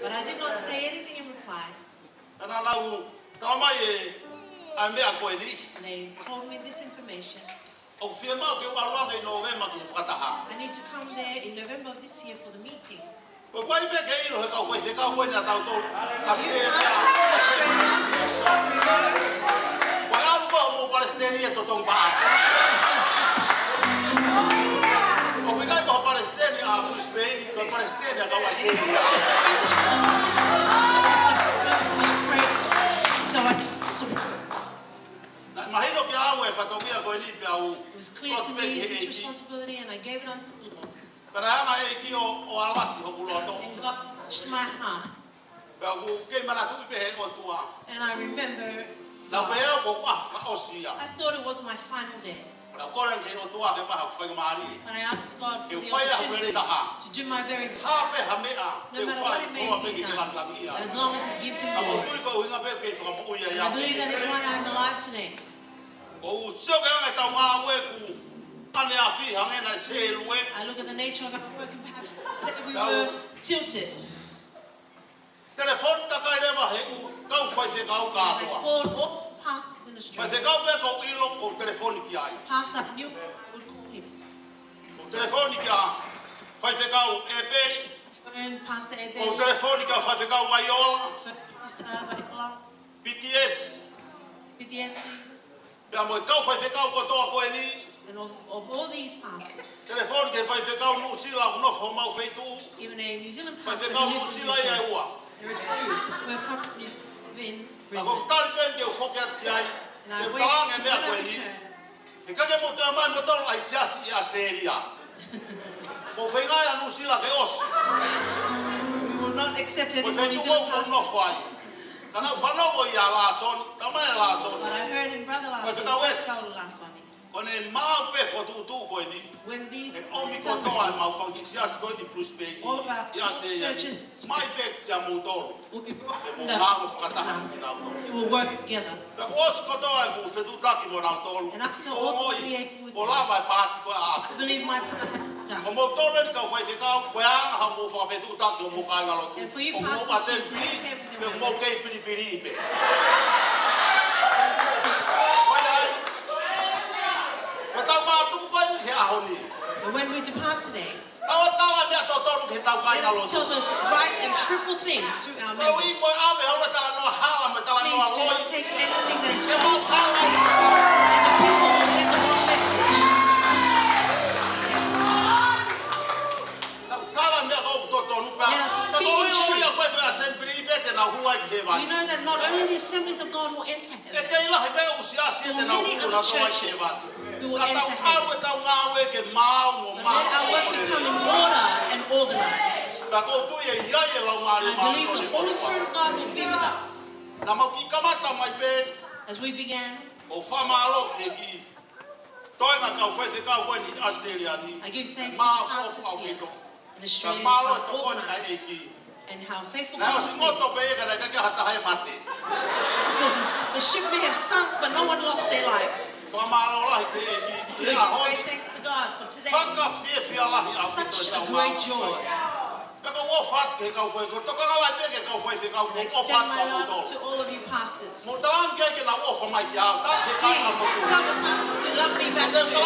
But I did not say anything in reply. And they told me this information. I need to come there in November of this year for the meeting. If you ask it was clear to me this responsibility, and I gave it unto the Lord. And God touched my heart. And I remember God. I thought it was my final day. But I asked God for the opportunity to do my very best, no matter what it may be done, as long as it gives Him glory. And I believe that is why I'm alive today. I look at the nature of our work and perhaps we were tilted. As I called all pastors in Australia. Pastor, I knew would call him. And Pastor Ebeli. Pastor Vaiola. BTS. And of all these pastors, even a New Zealand pastor who lives in Brisbane, there are two who have companies in Brisbane. And I wait to when I return. We will not accept anybody's pastors. But I heard in Brother Lasoni, when the all of our churches will be broken down, it will work together. And up to all I believe my part has done. And for you pastors to communicate with them. But when we depart today, let us tell the right and truthful thing to our members. Please do not take anything that is false, and the people will get the wrong message. Let us speak in truth. We know that not only the assemblies of God will enter heaven, there are many other churches who will enter heaven. But let our work become in order and organized. I believe the Holy Spirit of God will be with us. As we began, I give thanks to the pastors here in Australia for organizing and how faithful God has been. The ship may have sunk, but no one lost their life. We give great thanks to God for today. Such a great joy. And I extend my love to all of you pastors. Please tell the pastors to love me back too.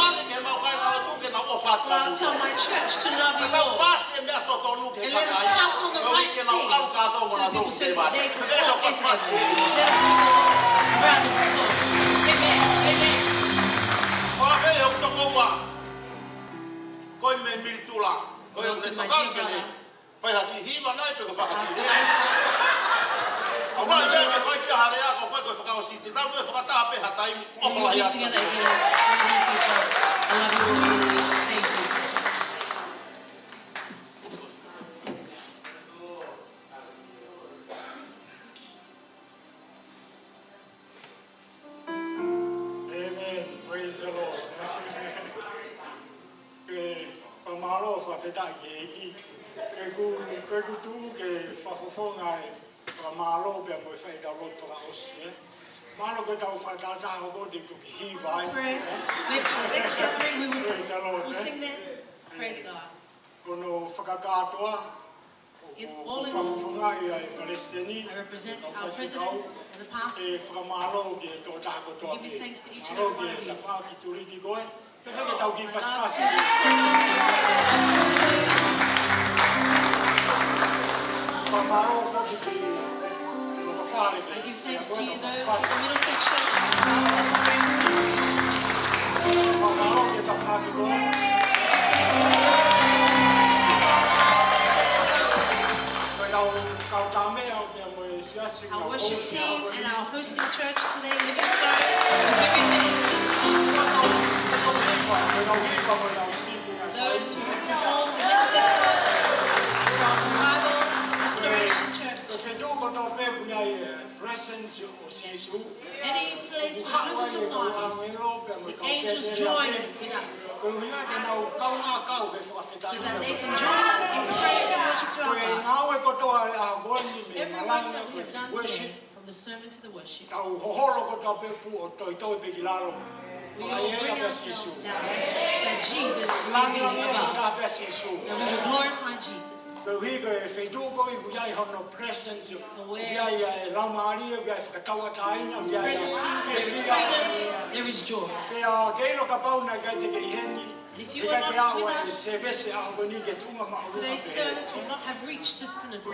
Well, I'll tell my church to love you all. And let us pass on the right thing to the people so that they can walk into heaven. Let us give the Lord a round of applause. Amen. Amen. Welcome, my dear brother. Pastor Isaac. And we'll be together again. I love you all. Thank you. Amen. Praise the Lord. Pamalo fa feta ye ke ku tu ke fa fo ngai pamalo be mo fa da lot fa osie malo ke tau fa da da ho de ku hi vai. Next gathering we will sing there. Praise God. Kono fakakatoa In all in all, I represent our presidents and the pastors. Giving thanks to each and every one of you. I give thanks to you, those in the middle section. Our worship team and our hosting church today, Livingstone, those who have performed the next step for us from Bible Restoration Church. Any place where the presence of God is, the angels join with us so that they can join us in praise and worship to our God. Everyone that we have done today, from the sermon to the worship, we all bring ourselves down that Jesus may be above, that we will glorify Jesus. There is joy. And if you are not with us, today's service will not have reached this pinnacle.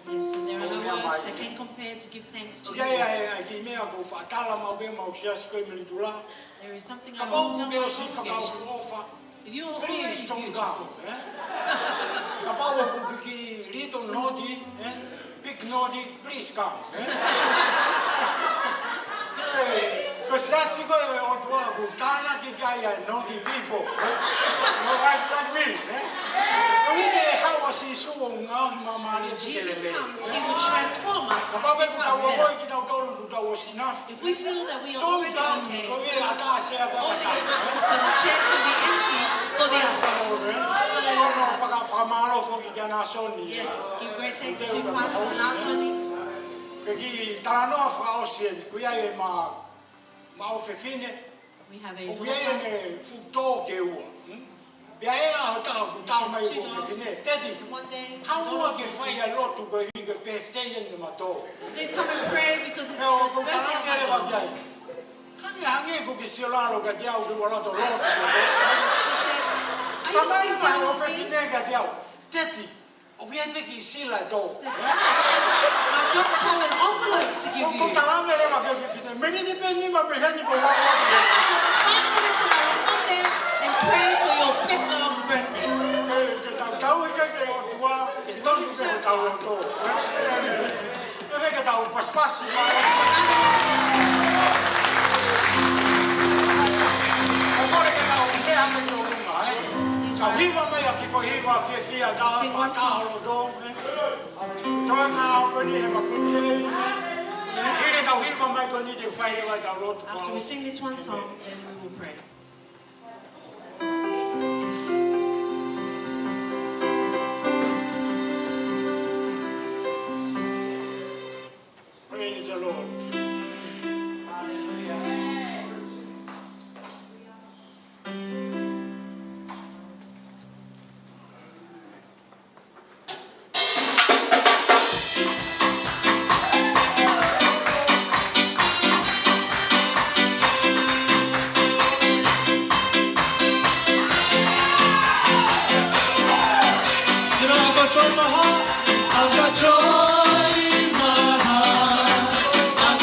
Yes, and there are no words that can compare to give thanks to you. There is something I must tell my congregation. If you are already beautiful, Nordic, please come. Because that's the way we ought to work. We can't get guys and naughty people. No, like me. Jesus comes, He will transform us. If we feel that we are already okay, all the mountains so the chairs can be empty for the others. Yes, give great thanks to Pastor Nasoni. We have a daughter. Please come and pray because it's the birthday of my daughter. She said, are you looking down on me? Daddy, my jobs have an envelope to give you. I have 5 minutes and I will come there and pray for your pet dog's birthday. Sing one song. After we sing this one song, then we will pray. Praise the Lord. I've got joy in my heart.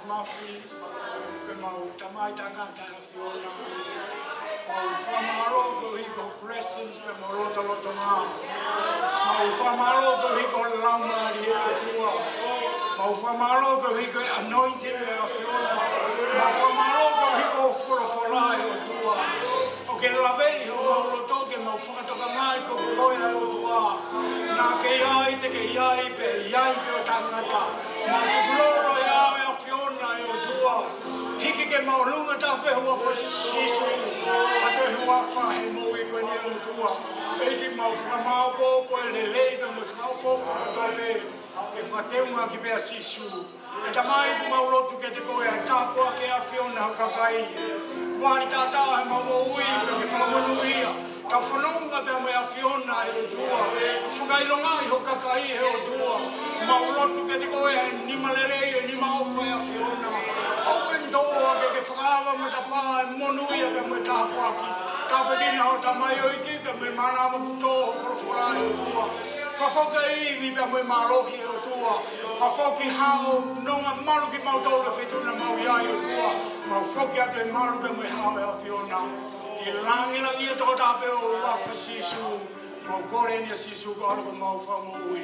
mafi, ke mau tamai tangata Fiona. Mau whamaro ko hiko blessings pe mau loto ngā. Mau whamaro ko hiko lama ri e tua. Mau whamaro ko hiko anointing pe Fiona. Mau whamaro ko hiko wholawhalai o tua. O ke lawei ho mau loto ke mau whakatoka mai ko koia o tua. Nā ke iai te ke iai pe o tangata. Mau te gloro e awe a Fiona e o tua. Hiki ke mau lunga ta pe hua fo sisu. A te hua whahe mo i koe ni o tua. Eiki mau whamau pōpo e le leipa mo whau fōwha katoe. Ke whateunga ki pēa sisu. E ta mai ku mau lotu ke te koe a tāpua ke a Fiona o kakai. Wāri tātā he mau mo ui pe ke whamonu ia. Ka whanonga pēa mo a Fiona e o tua. Whakailonga i ho kakai he o tua. Mau lotu ke te koe a nima lerei e nima ofa e a Fiona. Open door ke whakawa mo ta pā e monu ia pēa mo e tāpua ki. Tāpedina o ta mai o iki pēa mo e manawa puto o whorofora e o tua. Whawhoka iwi pēa mo e marohi e o tua. Whawhoki hao nonga maru ki mau tōra whetuna mau iai o tua. Mau whoki atu e maru pēa mo e hao e a Fiona. I langi e tō tāpe o wafa sisu. Mau kore ni a sisu ko alako mau whamui.